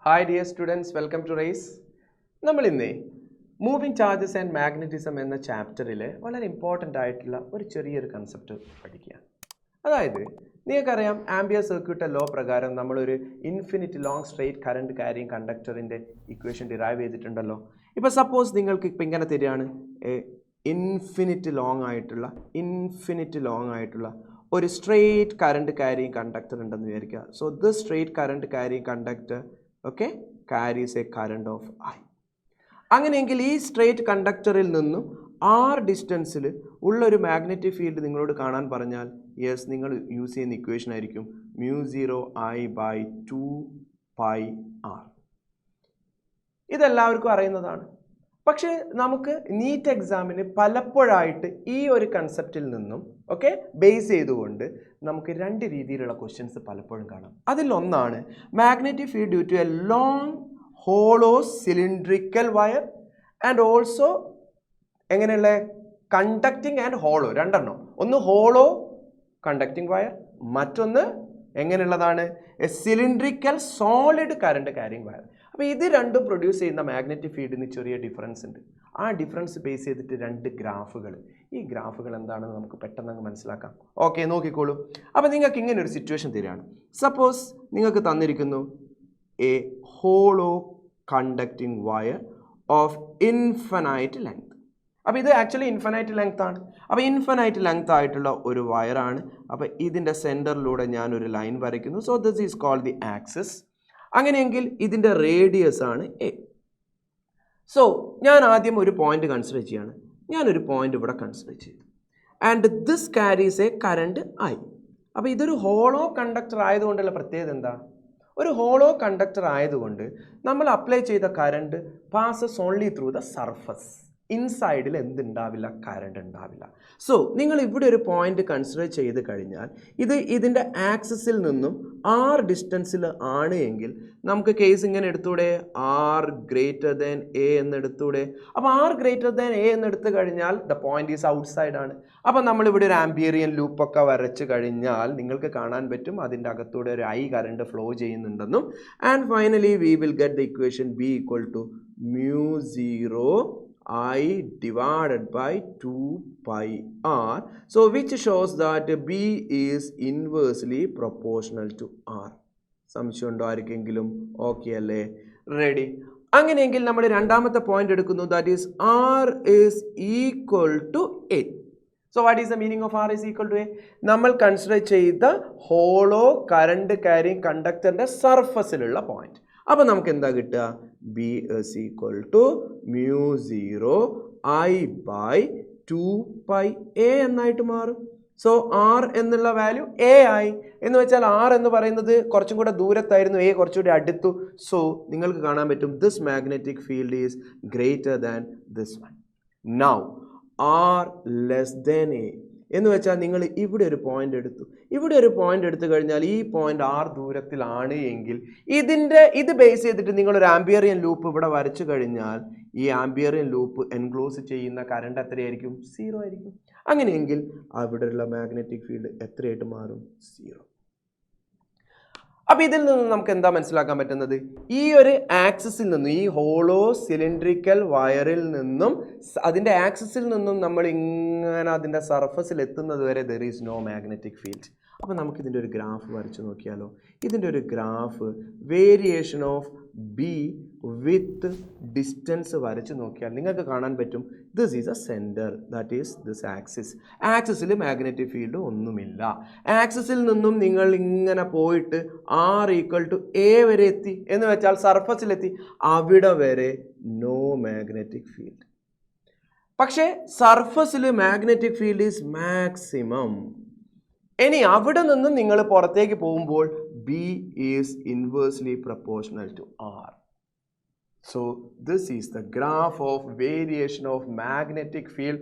Hi dear students, welcome to RACE. നമ്മൾ ഇന്നേ moving charges and magnetism എന്ന ചാപ്റ്ററിലെ വളരെ ഇമ്പോർട്ടൻ്റ് ആയിട്ടുള്ള ഒരു ചെറിയൊരു കൺസെപ്റ്റ് പഠിക്കുക. അതായത് നിങ്ങൾക്കറിയാം ആംബിയർ സർക്യൂട്ട് ലോ പ്രകാരം നമ്മളൊരു infinite long straight current carrying കണ്ടക്ടറിൻ്റെ ഇക്വേഷൻ ഡിറൈവ് ചെയ്തിട്ടുണ്ടല്ലോ. ഇപ്പോൾ സപ്പോസ് നിങ്ങൾക്ക് ഇപ്പം ഇങ്ങനെ തരികയാണ് ഇൻഫിനിറ്റ് ലോങ് ആയിട്ടുള്ള ഒരു സ്ട്രെയിറ്റ് കറണ്ട് ക്യാരിങ് കണ്ടക്ടർ ഉണ്ടെന്ന് വിചാരിക്കുക. So this straight current carrying conductor carries a current of I. അങ്ങനെയെങ്കിൽ ഈ സ്ട്രെയിറ്റ് കണ്ടക്ടറിൽ നിന്നും r ഡിസ്റ്റൻസിൽ ഉള്ളൊരു മാഗ്നറ്റിക് ഫീൽഡ് നിങ്ങളോട് കാണാൻ പറഞ്ഞാൽ യെസ് നിങ്ങൾ യൂസ് ചെയ്യുന്ന ഇക്വേഷൻ ആയിരിക്കും μ0I/2πr. ഇതെല്ലാവർക്കും അറിയുന്നതാണ്. പക്ഷേ നമുക്ക് നീറ്റ് എക്സാമിന് പലപ്പോഴായിട്ട് ഈ ഒരു കൺസെപ്റ്റിൽ നിന്നും ബേസ് ചെയ്തുകൊണ്ട് നമുക്ക് രണ്ട് രീതിയിലുള്ള ക്വസ്റ്റ്യൻസ് പലപ്പോഴും കാണാം. അതിലൊന്നാണ് magnetic field due to a long hollow cylindrical wire and also എങ്ങനെയുള്ള കണ്ടക്റ്റിംഗ് ആൻഡ് ഹോളോ, രണ്ടെണ്ണം. ഒന്ന് ഹോളോ കണ്ടക്റ്റിംഗ് വയർ, മറ്റൊന്ന് എങ്ങനെയുള്ളതാണ് a cylindrical solid current carrying wire. അപ്പോൾ ഇത് രണ്ടും പ്രൊഡ്യൂസ് ചെയ്യുന്ന മാഗ്നറ്റിക് ഫീൽഡിന് ചെറിയ ഡിഫറൻസ് ഉണ്ട്. ആ ഡിഫറൻസ് ബേസ് ചെയ്തിട്ട് രണ്ട് ഗ്രാഫുകൾ, ഈ ഗ്രാഫുകൾ എന്താണെന്ന് നമുക്ക് പെട്ടെന്ന് അങ്ങ് മനസ്സിലാക്കാം. ഓക്കെ, നോക്കിക്കോളൂ. അപ്പോൾ നിങ്ങൾക്ക് ഇങ്ങനെ ഒരു സിറ്റുവേഷൻ തരികയാണ്. സപ്പോസ് നിങ്ങൾക്ക് തന്നിരിക്കുന്നു A hollow conducting wire of infinite length. അപ്പോൾ ഇത് ആക്ച്വലി ഇൻഫിനൈറ്റ് ലെങ്ത് ആണ്. അപ്പോൾ ഇൻഫിനൈറ്റ് ലെങ്ത് ആയിട്ടുള്ള ഒരു വയറാണ്. അപ്പോൾ ഇതിൻ്റെ സെൻറ്ററിലൂടെ ഞാനൊരു ലൈൻ വരയ്ക്കുന്നു. So this is called the axis. അങ്ങനെയെങ്കിൽ ഇതിൻ്റെ റേഡിയസ് ആണ് എ. സോ ഞാൻ ആദ്യം ഒരു പോയിന്റ് കൺസിഡർ ചെയ്യാണ്. ഞാനൊരു പോയിന്റ് ഇവിടെ കൺസിഡർ ചെയ്തു. And this carries A current I. അപ്പോൾ ഇതൊരു ഹോളോ കണ്ടക്ടർ ആയതുകൊണ്ടുള്ള പ്രത്യേകത എന്താ? ഒരു ഹോളോ കണ്ടക്ടർ ആയതുകൊണ്ട് നമ്മൾ അപ്ലൈ ചെയ്ത current passes only through the surface. ഇൻസൈഡിൽ എന്തുണ്ടാവില്ല? കറണ്ട് ഉണ്ടാവില്ല. സോ നിങ്ങൾ ഇവിടെ ഒരു പോയിന്റ് കൺസിഡർ ചെയ്ത് കഴിഞ്ഞാൽ ഇതിൻ്റെ ആക്സിസിൽ നിന്നും r ഡിസ്റ്റൻസിൽ ആണ് എങ്കിൽ നമുക്ക് കേസ് ഇങ്ങനെ എടുത്തൂടെ, r ഗ്രേറ്റർ ദാൻ a എന്ന് എടുത്തൂടെ. അപ്പോൾ r ഗ്രേറ്റർ ദാൻ a എന്ന് എടുത്തു കഴിഞ്ഞാൽ ദ പോയിന്റ് ഈസ് ഔട്ട്സൈഡ് ആണ്. അപ്പോൾ നമ്മളിവിടെ ഒരു ആംബിയറിയൻ ലൂപ്പൊക്കെ വരച്ച് കഴിഞ്ഞാൽ നിങ്ങൾക്ക് കാണാൻ പറ്റും അതിൻ്റെ അകത്തൂടെ ഒരു I കറണ്ട് ഫ്ലോ ചെയ്യുന്നുണ്ടെന്നും. And finally we will get the equation B equal to μ0I divided by 2πr. So which shows that B is inversely proportional to R. സംശയമുണ്ടോ ആർക്കെങ്കിലും? ഓക്കെ അല്ലേ? റെഡി. അങ്ങനെയെങ്കിൽ നമ്മൾ രണ്ടാമത്തെ പോയിന്റ് എടുക്കുന്നു. That is R is equal to A. So what is the meaning of R is equal to A? നമ്മൾ consider ചെയ്ത hollow current carrying കണ്ടക്ടറിന്റെ സർഫസിലുള്ള point. അപ്പോൾ നമുക്ക് എന്താ കിട്ടുക? B is equal to μ0I/2πa എന്നായിട്ട് മാറും. സോ R എന്നുള്ള value A ആയി. എന്ന് വെച്ചാൽ R എന്ന് പറയുന്നത് കുറച്ചും കൂടെ ദൂരത്തായിരുന്നു, A കുറച്ചുകൂടി അടുത്തു. സോ നിങ്ങൾക്ക് കാണാൻ പറ്റും this magnetic field is greater than this one. Now R less than A എന്ന് വെച്ചാൽ നിങ്ങൾ ഇവിടെ ഒരു പോയിന്റ് എടുത്തു. ഇവിടെ ഒരു പോയിന്റ് എടുത്തു കഴിഞ്ഞാൽ ഈ പോയിന്റ് r ദൂരത്തിലാണ് എങ്കിൽ ഇത് ബേസ് ചെയ്തിട്ട് നിങ്ങളൊരു ആംബിയറിയൻ ലൂപ്പ് ഇവിടെ വരച്ചു കഴിഞ്ഞാൽ ഈ ആംബിയറിയൻ ലൂപ്പ് എൻക്ലോസ് ചെയ്യുന്ന കറണ്ട് എത്രയായിരിക്കും? 0 ആയിരിക്കും. അങ്ങനെയെങ്കിൽ അവിടെയുള്ള മാഗ്നറ്റിക് ഫീൽഡ് എത്രയായിട്ട് മാറും? 0. അപ്പോൾ ഇതിൽ നിന്നും നമുക്ക് എന്താ മനസ്സിലാക്കാൻ പറ്റുന്നത്? ഈ ഒരു ആക്സിസിൽ നിന്നും, ഈ ഹോളോ സിലിണ്ട്രിക്കൽ വയറിൽ നിന്നും അതിൻ്റെ ആക്സിസിൽ നിന്നും നമ്മൾ ഇങ്ങനെ അതിൻ്റെ സർഫസിൽ എത്തുന്നത് വരെ there is no magnetic field. അപ്പോൾ നമുക്കിതിൻ്റെ ഒരു ഗ്രാഫ് വരച്ച് നോക്കിയാലോ? ഇതിൻ്റെ ഒരു graph variation of B with distance വരച്ച് നോക്കിയാൽ നിങ്ങൾക്ക് കാണാൻ പറ്റും this is a centre, that is this axis. ആക്സിസിൽ മാഗ്നറ്റിക് ഫീൽഡ് ഒന്നുമില്ല. ആക്സിസിൽ നിന്നും നിങ്ങൾ ഇങ്ങനെ പോയിട്ട് R ഈക്വൽ ടു A വരെ എത്തി എന്ന് വെച്ചാൽ സർഫസിലെത്തി. അവിടെ വരെ നോ മാഗ്നറ്റിക് ഫീൽഡ്. പക്ഷേ സർഫസിൽ മാഗ്നറ്റിക് ഫീൽഡ് ഈസ് മാക്സിമം. ഇനി അവിടെ നിന്നും നിങ്ങൾ പുറത്തേക്ക് പോകുമ്പോൾ B is inversely proportional to R. So this is the graph of variation of magnetic field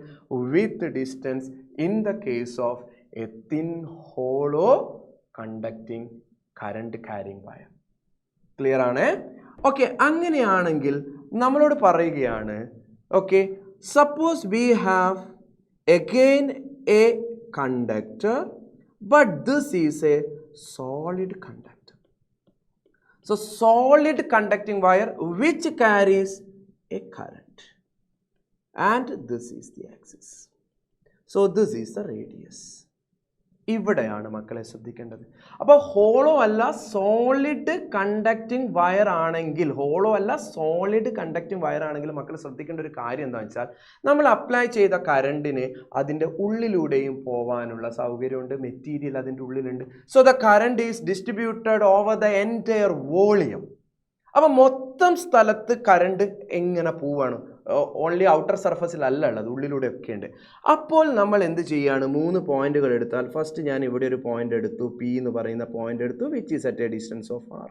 with distance in the case of a thin hollow conducting current carrying wire. Clear ആണ്? Okay, അങ്ങനെയാണെങ്കിൽ നമ്മളോട് പറയുകയാണ്, okay, suppose we have again a conductor but this is a solid conductor. So solid conducting wire which carries a current, and this is the axis. So this is the radius. ഇവിടെയാണ് മക്കളെ ശ്രദ്ധിക്കേണ്ടത്. അപ്പോൾ hollow അല്ല solid conducting wire ആണെങ്കിൽ, മക്കൾ ശ്രദ്ധിക്കേണ്ട ഒരു കാര്യം എന്താണെന്ന് വെച്ചാൽ, നമ്മൾ അപ്ലൈ ചെയ്ത കറണ്ടിന് അതിൻ്റെ ഉള്ളിലൂടെയും പോകാനുള്ള സൗകര്യമുണ്ട്, മെറ്റീരിയൽ അതിൻ്റെ ഉള്ളിലുണ്ട്. So the current is distributed over the entire volume. അപ്പം മൊത്തം സ്ഥലത്ത് കറണ്ട് എങ്ങനെ പോവാണ്? ഓൺലി ഔട്ടർ സർഫസിലല്ല ഉള്ളത്, ഉള്ളിലൂടെയൊക്കെ ഉണ്ട്. അപ്പോൾ നമ്മൾ എന്ത് ചെയ്യുകയാണ്? 3 പോയിന്റുകൾ എടുത്താൽ, ഫസ്റ്റ് ഞാൻ ഇവിടെ ഒരു പോയിന്റ് എടുത്തു, പി എന്ന് പറയുന്ന പോയിന്റ് എടുത്തു, which is at a distance of R.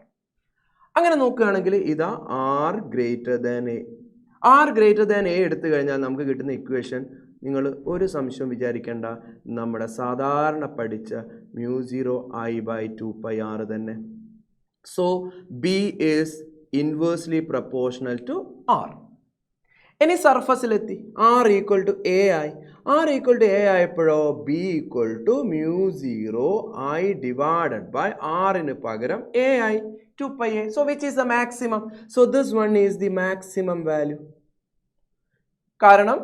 അങ്ങനെ നോക്കുകയാണെങ്കിൽ ഇതാ ആർ ഗ്രേറ്റർ ദാൻ എ എടുത്തു കഴിഞ്ഞാൽ നമുക്ക് കിട്ടുന്ന ഇക്വേഷൻ നിങ്ങൾ ഒരു സംശയം വിചാരിക്കേണ്ട, നമ്മുടെ സാധാരണ പഠിച്ച μ0I/2πr തന്നെ. So B is inversely proportional to R. ഇനി സർഫസിലെത്തി, ആർ ഈക്വൽ ടു എ ആയി. ആയപ്പോഴോ B equal to μ0I divided by ആറിന് പകരം എ ആയി 2πa. So which is the maximum? So this one is the maximum value. കാരണം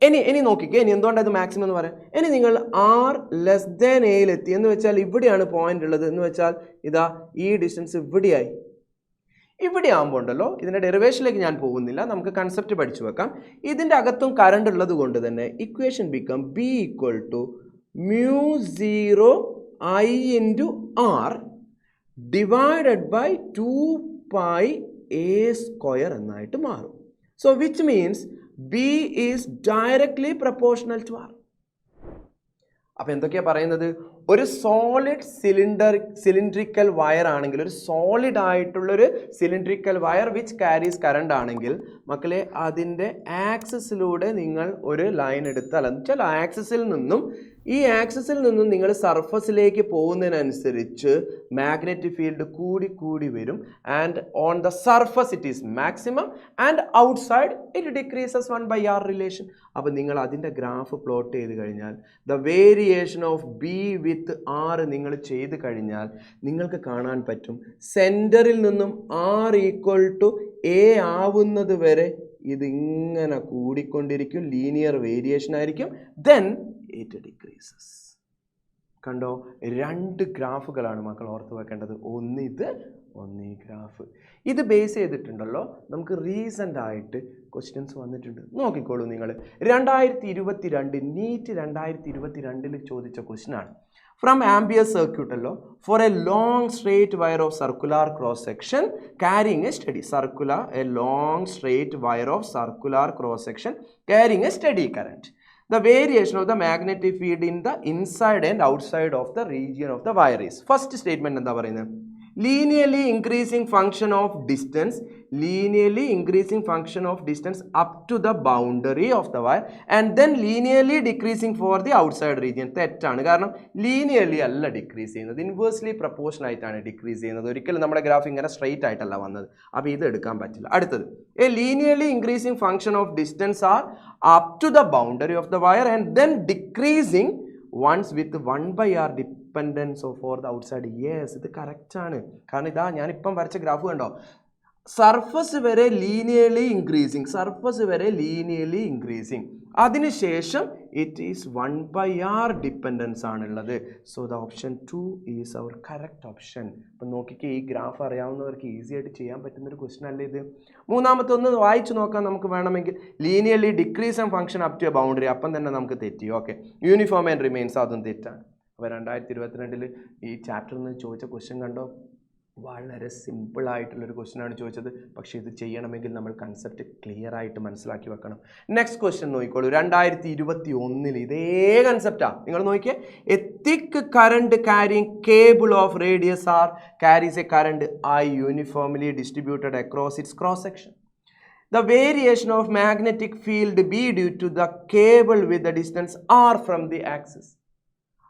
ഇനി നോക്കിക്കേ, ഇനി എന്തുകൊണ്ടാണ് ഇത് മാക്സിമം എന്ന് പറയാം. ഇനി നിങ്ങൾ ആർ ലെസ് ദാൻ എയിലെത്തി എന്ന് വെച്ചാൽ ഇവിടെയാണ് പോയിന്റ് ഉള്ളത് എന്ന് വെച്ചാൽ ഇതാ ഈ ഡിസ്റ്റൻസ് ഇവിടെ ആകുമ്പോൾ ഉണ്ടല്ലോ, ഇതിൻ്റെ ഡെറിവേഷനിലേക്ക് ഞാൻ പോകുന്നില്ല, നമുക്ക് കൺസെപ്റ്റ് പഠിച്ചു വെക്കാം. ഇതിൻ്റെ അകത്തും കറണ്ട് ഉള്ളത് കൊണ്ട് തന്നെ equation become B equal to μ0I into R divided by 2πa² എന്നായിട്ട് മാറും. So which means B is directly proportional to R. അപ്പം എന്തൊക്കെയാണ് പറയുന്നത്? ഒരു സോളിഡ് സിലിണ്ടറിക്കൽ വയർ ആണെങ്കിൽ, ഒരു സോളിഡ് ആയിട്ടുള്ളൊരു cylindrical wire which carries current ആണെങ്കിൽ മക്കളെ, അതിൻ്റെ ആക്സിസിലൂടെ നിങ്ങൾ ഒരു ലൈൻ എടുത്താൽ, എന്ന് വെച്ചാൽ ഈ ആക്സിസിൽ നിന്നും നിങ്ങൾ സർഫസിലേക്ക് പോകുന്നതിനനുസരിച്ച് മാഗ്നറ്റിക് ഫീൽഡ് കൂടി വരും. And on the surface it is maximum and outside it decreases 1/r relation. അപ്പോൾ നിങ്ങൾ അതിൻ്റെ ഗ്രാഫ് പ്ലോട്ട് ചെയ്ത് കഴിഞ്ഞാൽ the variation of B with R നിങ്ങൾ ചെയ്ത് കഴിഞ്ഞാൽ നിങ്ങൾക്ക് കാണാൻ പറ്റും, സെൻറ്ററിൽ നിന്നും ആർ ഈക്വൽ ടു എ ആവുന്നത് വരെ ഇതിങ്ങനെ കൂടിക്കൊണ്ടിരിക്കും, ലീനിയർ വേരിയേഷൻ ആയിരിക്കും. Then it decreases. കണ്ടോ, 2 ഗ്രാഫുകളാണ് മക്കൾ ഓർത്ത് വെക്കേണ്ടത്. ഒന്ന് ഈ ഗ്രാഫ്. ഇത് ബേസ് ചെയ്തിട്ടുണ്ടല്ലോ നമുക്ക് റീസെൻ്റ് ആയിട്ട് ക്വസ്റ്റ്യൻസ് വന്നിട്ടുണ്ട്. നോക്കിക്കോളൂ നിങ്ങൾ. 2022 നീറ്റ് 2022 ചോദിച്ച ക്വസ്റ്റ്യനാണ്. From Ampere circuit for a long straight wire of circular cross section carrying a steady long straight wire of circular cross section carrying a steady current. The variation of the magnetic field in the inside and outside of the region of the wire is. First statement എന്താ പറയുന്നത്? linearly increasing function of distance up to the boundary of the wire and then linearly decreasing for the outside region. തെറ്റാണ്. കാരണം linearly അല്ല decrease ചെയ്യുന്നത്, inversely proportion ആയിട്ടാണ് decrease ചെയ്യുന്നത്. ഒരിക്കലും നമ്മുടെ ഗ്രാഫ് ഇങ്ങനെ സ്ട്രെയിറ്റ് ആയിട്ടല്ല വന്നത്. അപ്പോൾ ഇത് എടുക്കാൻ പറ്റില്ല. അടുത്തത്, a linearly increasing function of distance R up to the boundary of the wire and then decreasing ones with 1/r dependence for the outside. Yes, ഇത് കറക്റ്റാണ്. കാരണം ഇതാ ഞാനിപ്പം വരച്ച ഗ്രാഫ് കണ്ടോ, സർഫസ് വരെ ലീനിയർലി ഇൻക്രീസിങ്, അതിനുശേഷം ഇറ്റ് ഈസ് 1/r ഡിപ്പെൻഡൻസ് ആണുള്ളത്. So the option 2 is our correct option. അപ്പം നോക്കിക്കേ, ഈ ഗ്രാഫ് അറിയാവുന്നവർക്ക് ഈസി ആയിട്ട് ചെയ്യാൻ പറ്റുന്നൊരു ക്വസ്റ്റൻ അല്ലേ ഇത്. മൂന്നാമത്തെ ഒന്ന് വായിച്ചു നോക്കാം നമുക്ക് വേണമെങ്കിൽ. Linearly decrease and function up to a boundary. അപ്പം തന്നെ നമുക്ക് തെറ്റി. ഓക്കെ, യൂണിഫോം ആൻഡ് റിമെയിൻസ്, അതും തെറ്റാണ്. അപ്പോൾ 2022 ഈ ചാപ്റ്ററിൽ നിന്ന് ചോദിച്ച ക്വസ്റ്റ്യൻ കണ്ടോ, വളരെ സിമ്പിളായിട്ടുള്ളൊരു ക്വസ്റ്റ്യനാണ് ചോദിച്ചത്. പക്ഷേ ഇത് ചെയ്യണമെങ്കിൽ നമ്മൾ കൺസെപ്റ്റ് ക്ലിയർ ആയിട്ട് മനസ്സിലാക്കി വെക്കണം. നെക്സ്റ്റ് ക്വസ്റ്റ്യൻ നോക്കിക്കോളൂ. 2021 ഇതേ കൺസെപ്റ്റാണ്. നിങ്ങൾ നോക്കിയേ, a thick current carrying cable of radius R carries a current I uniformly distributed across its cross section. The variation of magnetic field B due to the cable with the distance R from the axis.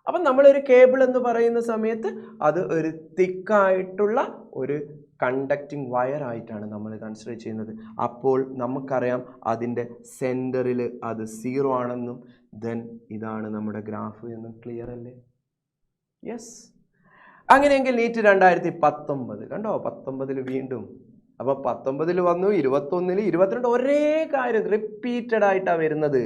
അപ്പം നമ്മളൊരു cable എന്ന് പറയുന്ന സമയത്ത് അത് ഒരു തിക്കായിട്ടുള്ള ഒരു conducting wire ആയിട്ടാണ് നമ്മൾ കൺസിഡർ ചെയ്യുന്നത്. അപ്പോൾ നമുക്കറിയാം അതിൻ്റെ സെൻറ്ററിൽ അത് 0 ആണെന്നും ദെൻ ഇതാണ് നമ്മുടെ ഗ്രാഫ് എന്നും. ക്ലിയർ അല്ലേ? യെസ്. അങ്ങനെയെങ്കിൽ നീറ്റ് 2019 കണ്ടോ, 19 വീണ്ടും. അപ്പൊ 19 വന്നു, 21, 22 ഒരേ കാര്യം റിപ്പീറ്റഡ് ആയിട്ടാണ് വരുന്നത്.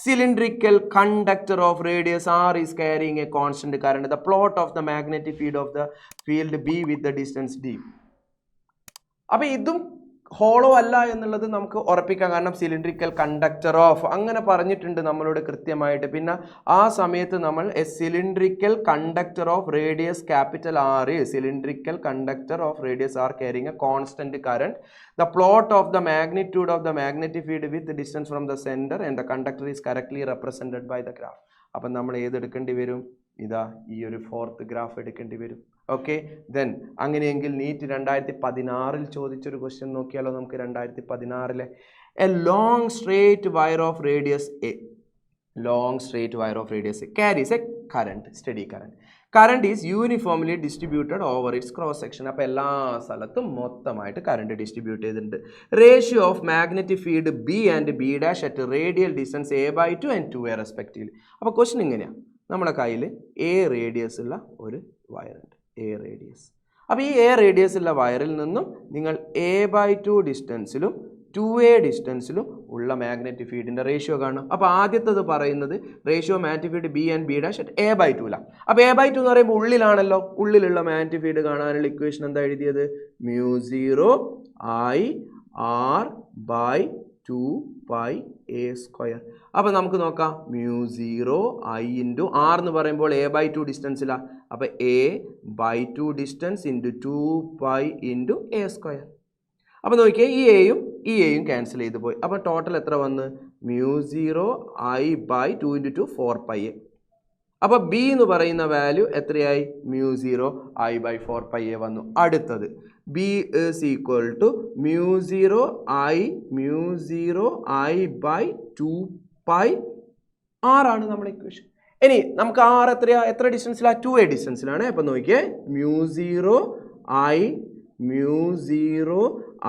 Cylindrical conductor of radius R is carrying a constant current. The plot of the magnetic field of the field B with the distance D. അപ്പൊ ഇതും ഹോളോ അല്ല എന്നുള്ളത് നമുക്ക് ഉറപ്പിക്കാം. കാരണം സിലിണ്ട്രിക്കൽ കണ്ടക്ടർ ഓഫ് അങ്ങനെ പറഞ്ഞിട്ടുണ്ട് നമ്മളോട് കൃത്യമായിട്ട്. പിന്നെ ആ സമയത്ത് നമ്മൾ a cylindrical conductor of radius capital R, cylindrical conductor of radius R carrying a constant current. The plot of the magnitude of the magnetic field with distance from the centre and the conductor is correctly represented by the graph. അപ്പം നമ്മൾ ഏതെടുക്കേണ്ടി വരും? ഇതാ ഈ ഒരു 4th graph എടുക്കേണ്ടി വരും. Okay, then അങ്ങനെയെങ്കിൽ NEET 2016 ചോദിച്ചൊരു ക്വസ്റ്റ്യൻ നോക്കിയാലോ നമുക്ക്. 2016 A long straight wire of radius A, long straight wire of radius A carries A current, study current. Current is uniformly distributed over its cross section. അപ്പോൾ എല്ലാ സ്ഥലത്തും മൊത്തമായിട്ട് കറന്റ് ഡിസ്ട്രിബ്യൂട്ട് ചെയ്തിട്ടുണ്ട്. Ratio of magnetic field B and B dash at radial distance A/2 and 2A respectively. അപ്പോൾ question ഇങ്ങനെയാണ്. നമ്മുടെ കയ്യിൽ A radius ഉള്ള ഒരു വയറുണ്ട്, എ റേഡിയസ്. അപ്പോൾ ഈ എ റേഡിയസ് ഉള്ള വയറിൽ നിന്നും നിങ്ങൾ A/2 ഡിസ്റ്റൻസിലും 2A ഡിസ്റ്റൻസിലും ഉള്ള മാഗ്നറ്റിക് ഫീൽഡിൻ്റെ റേഷ്യോ കാണണം. അപ്പോൾ ആദ്യത്തേത് പറയുന്നത് ratio magnetic field B and B dash at A/2 അപ്പോൾ A/2 എന്ന് പറയുമ്പോൾ ഉള്ളിലാണല്ലോ. ഉള്ളിലുള്ള മാഗ്നറ്റിക് ഫീൽഡ് കാണാനുള്ള ഇക്വേഷൻ എന്താ എഴുതിയത്? μ0 I r/2πa². അപ്പോൾ നമുക്ക് നോക്കാം. μ0 I ഇൻറ്റു ആർ എന്ന് പറയുമ്പോൾ A/2 ഡിസ്റ്റൻസിലാണ്. അപ്പോൾ A/2 distance into 2π into A². അപ്പോൾ നോക്കിയാൽ ഈ എയും ക്യാൻസൽ ചെയ്ത് പോയി. അപ്പോൾ ടോട്ടൽ എത്ര വന്ന്? μ0 I/2 × 2 4πa. അപ്പോൾ ബി എന്ന് പറയുന്ന വാല്യൂ എത്രയായി? μ0 I/4πa വന്നു. അടുത്തത് B is equal to μ0 I/2π r ആണ് നമ്മുടെ ഇക്വേഷൻ. ഇനി നമുക്ക് ആർ എത്രയാ? എത്ര ഡിസ്റ്റൻസിലാണ്? 2A ഡിസ്റ്റൻസിലാണ്. അപ്പോൾ നോക്കിയേ μ0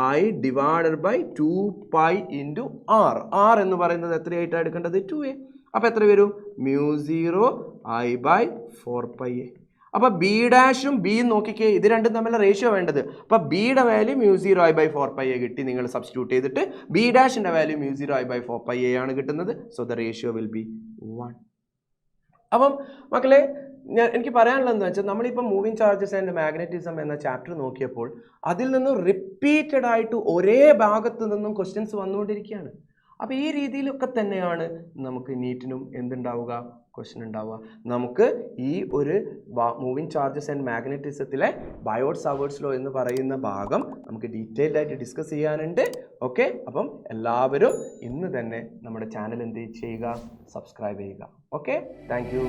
I divided by 2π into R. R എന്ന് പറയുന്നത് എത്രയായിട്ടാണ് എടുക്കേണ്ടത്? 2A. അപ്പോൾ എത്ര വരും? μ0 I/4πa. അപ്പോൾ ബി ഡാഷും ബിയും നോക്കിക്കേ, ഇത് രണ്ടും തമ്മിലുള്ള റേഷ്യോ വേണ്ടത്. അപ്പോൾ ബിയുടെ വാല്യൂ μ0 I/4πa കിട്ടി. നിങ്ങൾ സബ്സ്റ്റിറ്റ്യൂട്ട് ചെയ്തിട്ട് ബി ഡാഷിൻ്റെ വാല്യൂ μ0 I/4πa ആണ് കിട്ടുന്നത്. So the ratio will be 1. അപ്പം മക്കളെ എനിക്ക് പറയാനുള്ളത് എന്താ വെച്ചാൽ, നമ്മളിപ്പോൾ മൂവിങ് ചാർജസ് ആൻഡ് മാഗ്നറ്റിസം എന്ന ചാപ്റ്റർ നോക്കിയപ്പോൾ അതിൽ നിന്നും റിപ്പീറ്റഡ് ആയിട്ട് ഒരേ ഭാഗത്ത് നിന്നും ക്വസ്റ്റ്യൻസ് വന്നുകൊണ്ടിരിക്കുകയാണ്. അപ്പോൾ ഈ രീതിയിലൊക്കെ തന്നെയാണ് നമുക്ക് നീറ്റിനും എന്തുണ്ടാവുക? ക്വസ്റ്റ്യൻ ഉണ്ടാവുക. നമുക്ക് ഈ ഒരു മൂവിങ് ചാർജസ് ആൻഡ് മാഗ്നറ്റിസത്തിലെ ബയോട്ട് സാവേർട്സ് ലോ എന്ന് പറയുന്ന ഭാഗം നമുക്ക് ഡീറ്റെയിൽഡ് ആയിട്ട് ഡിസ്കസ് ചെയ്യാനുണ്ട്. ഓക്കെ, അപ്പം എല്ലാവരും ഇന്ന് തന്നെ നമ്മുടെ ചാനൽ എന്ത് ചെയ്യുക? സബ്സ്ക്രൈബ് ചെയ്യുക. Okay, thank you.